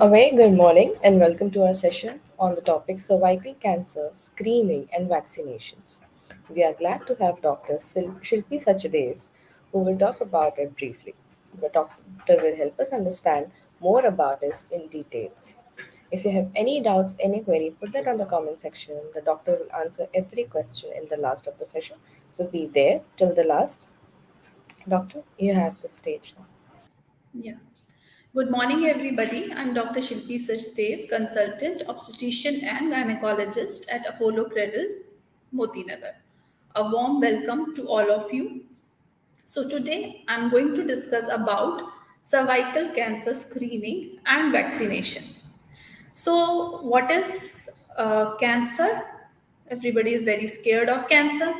A very good morning and welcome to our session on the topic cervical cancer, screening and vaccinations. We are glad to have Dr. Shilpi Sachdev who will talk about it briefly. The doctor will help us understand more about this in details. If you have any doubts, any query, put that on the comment section. The doctor will answer every question in the last of the session. So be there till the last. Doctor, you have the stage now. Yeah. Good morning, everybody. I'm Dr. Shilpi Sachdev, consultant, obstetrician, and gynecologist at Apollo Cradle, Motinagar. A warm welcome to all of you. So today I'm going to discuss about cervical cancer screening and vaccination. So, what is cancer? Everybody is very scared of cancer.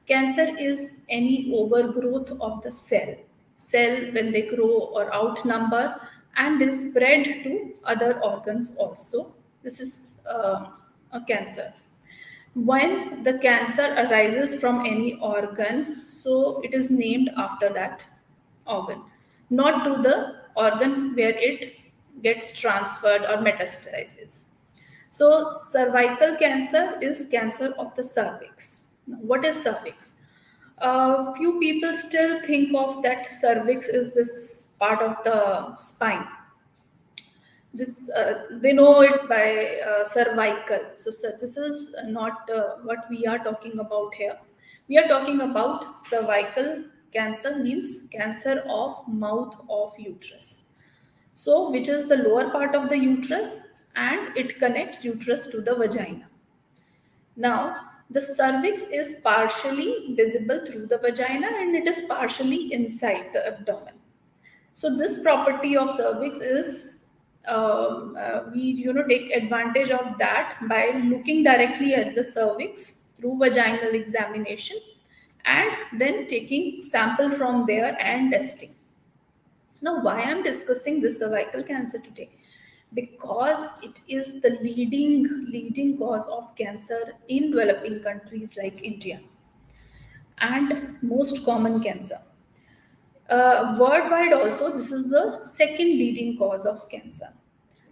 Cancer is any overgrowth of the cell when they grow or outnumber, and they spread to other organs also. This is a cancer. When the cancer arises from any organ, so it is named after that organ, not to the organ where it gets transferred or metastasizes. So, cervical cancer is cancer of the cervix. Now, what is cervix? Few people still think of that cervix is this part of the spine. This they know it by cervical. So this is not what we are talking about here. We are talking about cervical cancer, means cancer of mouth of uterus, so which is the lower part of the uterus, and it connects uterus to the vagina. Now, the cervix is partially visible through the vagina and it is partially inside the abdomen. So this property of cervix is we take advantage of that by looking directly at the cervix through vaginal examination and then taking sample from there and testing. Now, why I'm discussing this cervical cancer today? Because it is the leading cause of cancer in developing countries like India, and most common cancer. Worldwide, also, this is the second leading cause of cancer.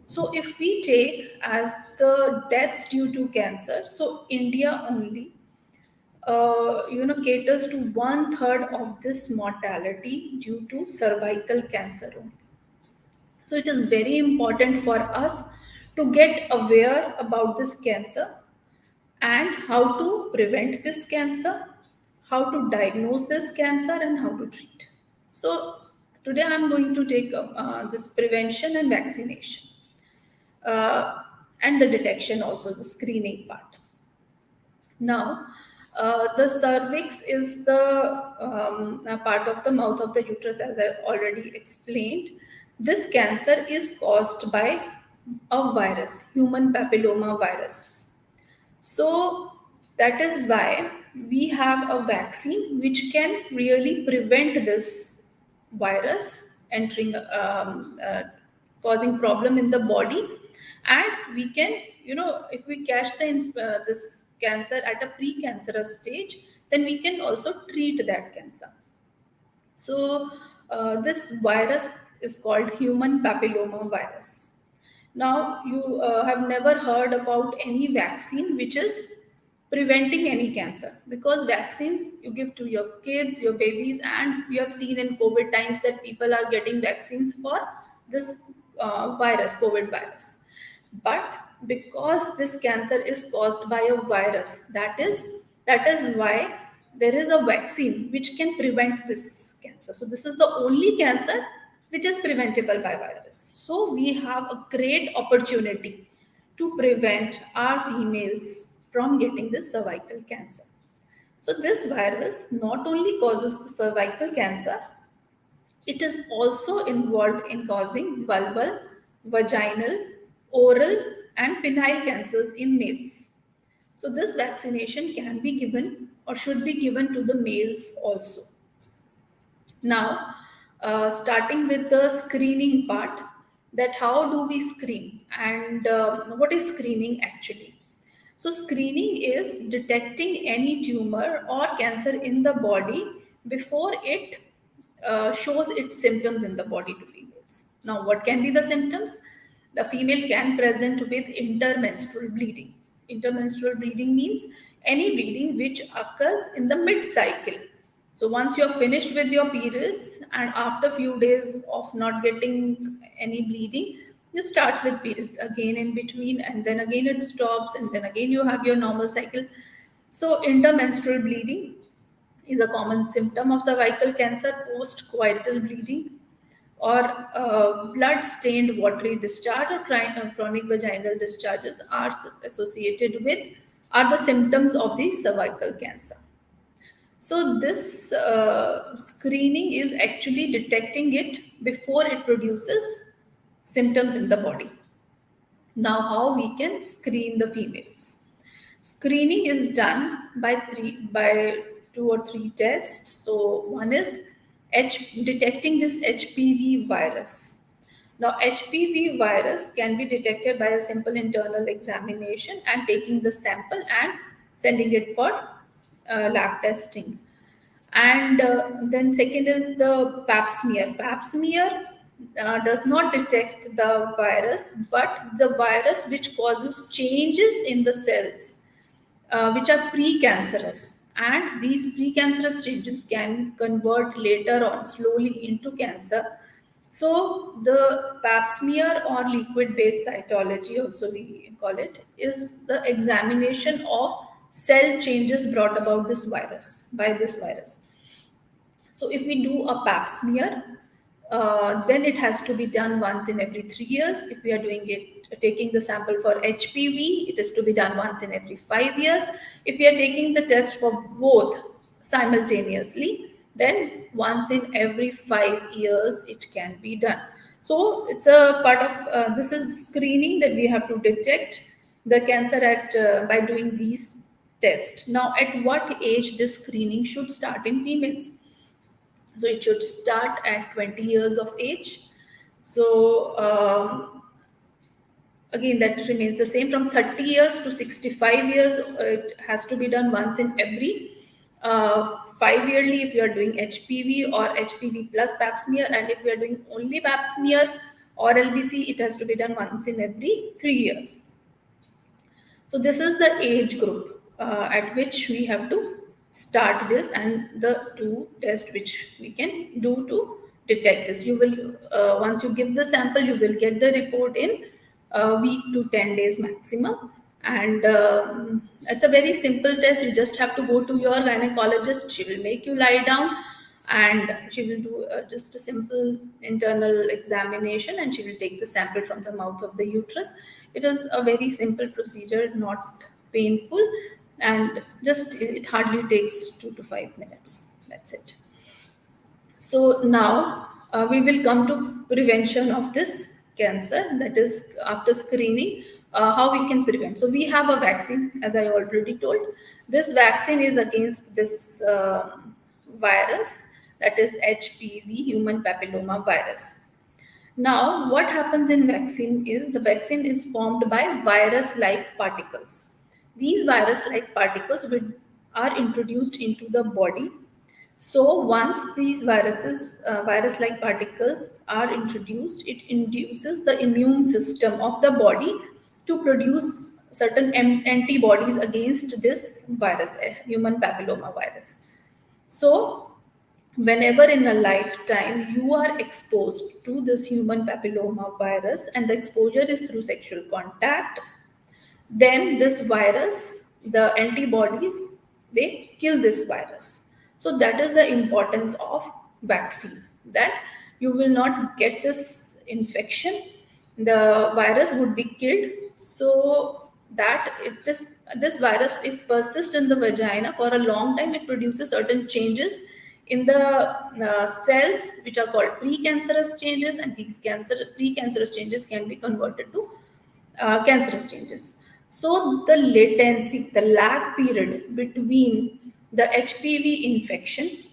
So, if we take as the deaths due to cancer, so India only, caters to one third of this mortality due to cervical cancer only. So, it is very important for us to get aware about this cancer and how to prevent this cancer, how to diagnose this cancer, and how to treat. So, today I'm going to take up this prevention and vaccination, uh, and the detection, also the screening part. Now, the cervix is the a part of the mouth of the uterus, as I already explained. This cancer is caused by a virus, human papillomavirus. So that is why we have a vaccine which can really prevent this virus entering, causing problem in the body, and we can, if we catch this cancer at a precancerous stage, then we can also treat that cancer. So, this virus is called human papilloma virus. Now, you have never heard about any vaccine which is preventing any cancer, because vaccines you give to your kids, your babies, and you have seen in COVID times that people are getting vaccines for this virus, COVID virus. But because this cancer is caused by a virus, that is why there is a vaccine which can prevent this cancer. So this is the only cancer which is preventable by virus. So we have a great opportunity to prevent our females from getting this cervical cancer. So this virus not only causes the cervical cancer, it is also involved in causing vulval, vaginal, oral, and penile cancers in males. So, this vaccination can be given or should be given to the males also. Now, starting with the screening part, that how do we screen, and what is screening actually? So, screening is detecting any tumor or cancer in the body before it shows its symptoms in the body to females. Now, what can be the symptoms? The female can present with intermenstrual bleeding. Intermenstrual bleeding means any bleeding which occurs in the mid cycle. So once you're finished with your periods and after few days of not getting any bleeding, you start with periods again in between, and then again it stops, and then again you have your normal cycle. So intermenstrual bleeding is a common symptom of cervical cancer. Post-coital bleeding or blood-stained watery discharge or chronic vaginal discharges are associated with, are the symptoms of the cervical cancer. So this screening is actually detecting it before it produces symptoms in the body. Now, how we can screen the females? Screening is done by two or three tests. So one is detecting this HPV virus. Now, HPV virus can be detected by a simple internal examination and taking the sample and sending it for lab testing. And then second is the pap smear. Pap smear does not detect the virus, but the virus which causes changes in the cells, which are precancerous. And these precancerous changes can convert later on slowly into cancer. So the pap smear or liquid-based cytology, also we call it, is the examination of cell changes brought about this virus by this virus. So if we do a pap smear, then it has to be done once in every 3 years. If we are doing it, taking the sample for HPV, it is to be done once in every 5 years. If we are taking the test for both simultaneously, then once in every 5 years it can be done. So it's a part of this is screening that we have to detect the cancer at by doing these tests. Now, at what age this screening should start in females? So it should start at 20 years of age. So again, that remains the same from 30 years to 65 years. It has to be done once in every 5 yearly if you are doing HPV or HPV plus pap smear, and if you are doing only pap smear or LBC, it has to be done once in every 3 years. So this is the age group at which we have to start this, and the two tests which we can do to detect this. You will once you give the sample, you will get the report in a week to 10 days maximum. And it's a very simple test. You just have to go to your gynecologist. She will make you lie down, and she will do just a simple internal examination, and she will take the sample from the mouth of the uterus. It is a very simple procedure, not painful, and just it hardly takes 2 to 5 minutes. That's it. So now we will come to prevention of this cancer, that is after screening, how we can prevent. So we have a vaccine, as I already told. This vaccine is against this virus, that is HPV, human papilloma virus. Now, what happens in vaccine is the vaccine is formed by virus-like particles. These virus-like particles are introduced into the body. So once these virus-like particles are introduced, it induces the immune system of the body to produce certain antibodies against this virus, human papilloma virus. So whenever in a lifetime you are exposed to this human papilloma virus, and the exposure is through sexual contact, then this virus, the antibodies, they kill this virus. So that is the importance of vaccine, that you will not get this infection, the virus would be killed. So that if this virus, if persists in the vagina for a long time, it produces certain changes in the cells which are called precancerous changes, and these precancerous changes can be converted to cancerous changes. So the latency, the lag period between the HPV infection,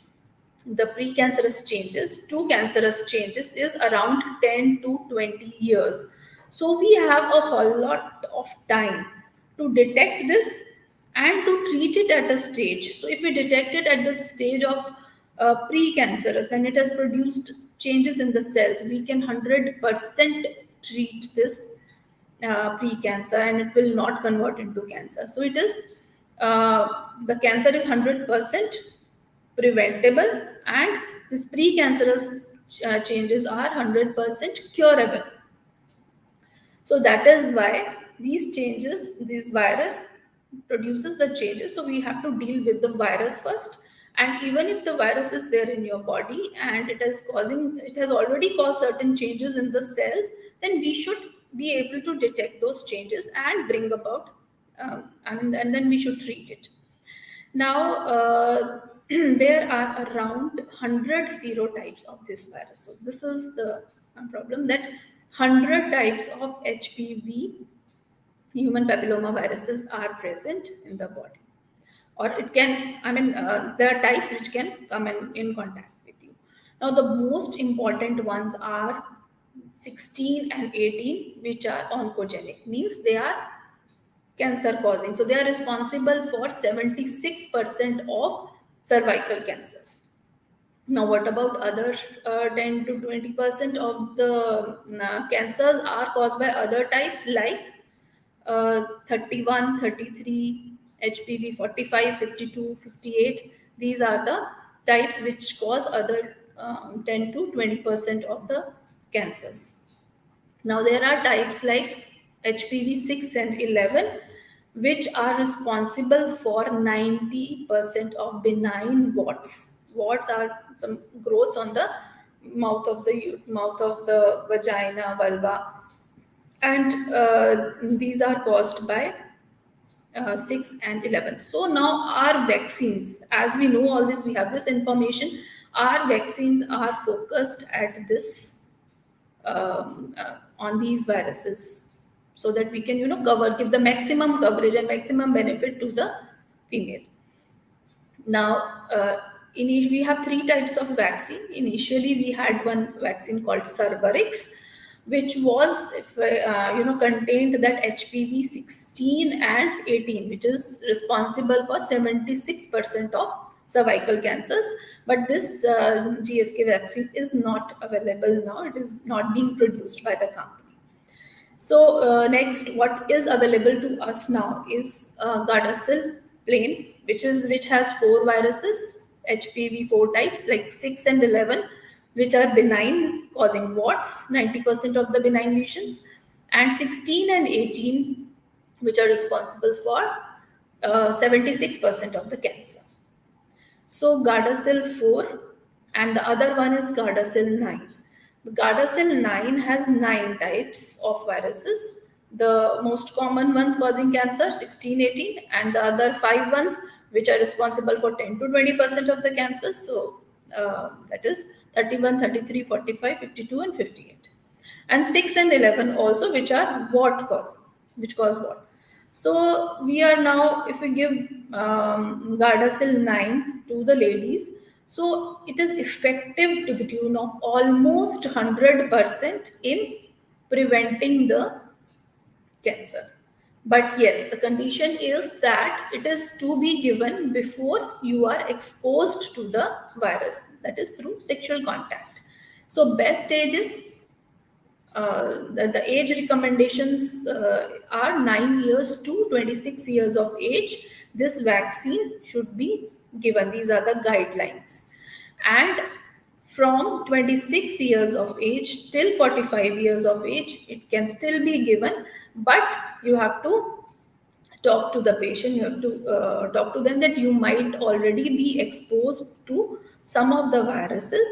the precancerous changes to cancerous changes, is around 10 to 20 years. So we have a whole lot of time to detect this and to treat it at a stage. So if we detect it at the stage of precancerous, when it has produced changes in the cells, we can 100% treat this pre-cancer, and it will not convert into cancer. So it is the cancer is 100% preventable, and this precancerous changes are 100% curable. So that is why these changes, this virus produces the changes. So we have to deal with the virus first. And even if the virus is there in your body and it has already caused certain changes in the cells, then we should be able to detect those changes and bring about, and then we should treat it. Now, there are around 100 serotypes of this virus. So, this is the problem, that 100 types of HPV, human papillomaviruses, are present in the body. Or it can, there are types which can come in contact with you. Now, the most important ones are 16 and 18, which are oncogenic, means they are cancer causing. So they are responsible for 76% of cervical cancers. Now, what about other 10 to 20% of the cancers are caused by other types like 31, 33, HPV 45, 52, 58. These are the types which cause other 10 to 20% of the cancers. Now, there are types like HPV 6 and 11, which are responsible for 90% of benign warts. Warts are some growths on the mouth of the vagina, vulva, and these are caused by 6 and 11. So now our vaccines, as we know all this, we have this information, our vaccines are focused at this on these viruses, so that we can give the maximum coverage and maximum benefit to the female. Now, we have three types of vaccine. Initially, we had one vaccine called Cervarix, which was contained that HPV 16 and 18, which is responsible for 76% of cervical cancers. But this GSK vaccine is not available now. It is not being produced by the company. So next, what is available to us now is Gardasil plain, which has four viruses, HPV four types like 6 and 11, which are benign, causing warts, 90% of the benign lesions, and 16 and 18, which are responsible for 76% of the cancer. So Gardasil 4, and the other one is Gardasil 9. The Gardasil 9 has 9 types of viruses. The most common ones causing cancer, 16, 18, and the other 5 ones which are responsible for 10 to 20% of the cancers. So that is 31, 33, 45, 52, and 58. And 6 and 11 also, which are what causing, which cause what. So we are now, if we give Gardasil 9 to the ladies, so it is effective to the tune of almost 100% in preventing the cancer. But yes, the condition is that it is to be given before you are exposed to the virus, that is through sexual contact. So best age is the age recommendations are 9 years to 26 years of age. This vaccine should be given. These are the guidelines. And from 26 years of age till 45 years of age, it can still be given, but you have to talk to the patient. You have to talk to them that you might already be exposed to some of the viruses,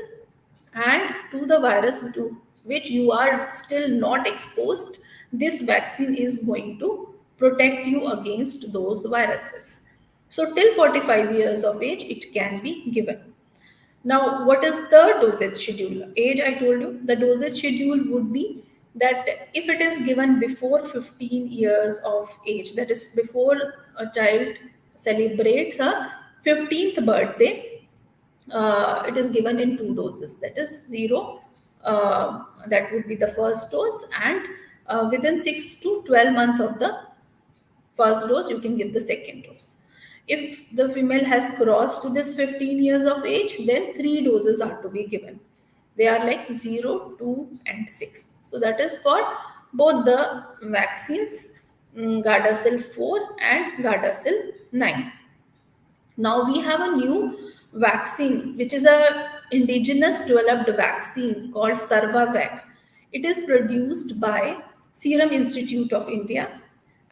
and to the virus to which you are still not exposed, this vaccine is going to protect you against those viruses. So till 45 years of age it can be given. Now, what is the dosage schedule? Age, I told you, the dosage schedule would be that if it is given before 15 years of age, that is before a child celebrates her 15th birthday, it is given in two doses. That is zero, that would be the first dose, and within 6 to 12 months of the first dose, you can give the second dose. If the female has crossed this 15 years of age, then three doses are to be given. They are like 0, 2, and 6. So that is for both the vaccines, Gardasil 4 and Gardasil 9. Now we have a new vaccine, which is a indigenous developed vaccine called Sarvavac. It is produced by Serum Institute of India,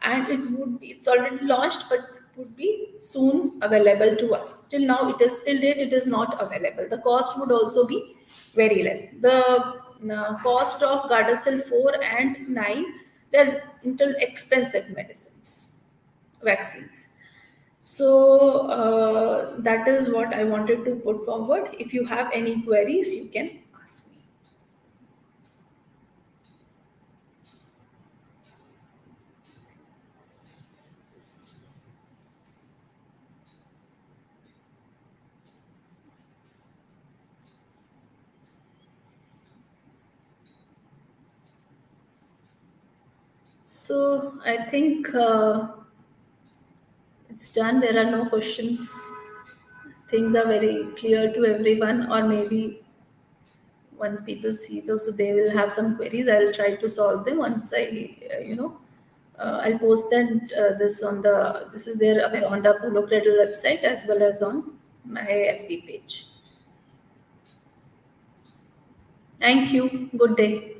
and it's already launched, but it would be soon available to us. Till now, it is till date it is not available. The cost would also be very less. The cost of Gardasil 4 and 9, they're little expensive medicines, vaccines. So that is what I wanted to put forward. If you have any queries, you can ask me. So I think it's done. There are no questions. Things are very clear to everyone, or maybe once people see those, so they will have some queries. I will try to solve them once I'll post that this on the this is there on the Apollo Cradle website as well as on my FB page. Thank you. Good day.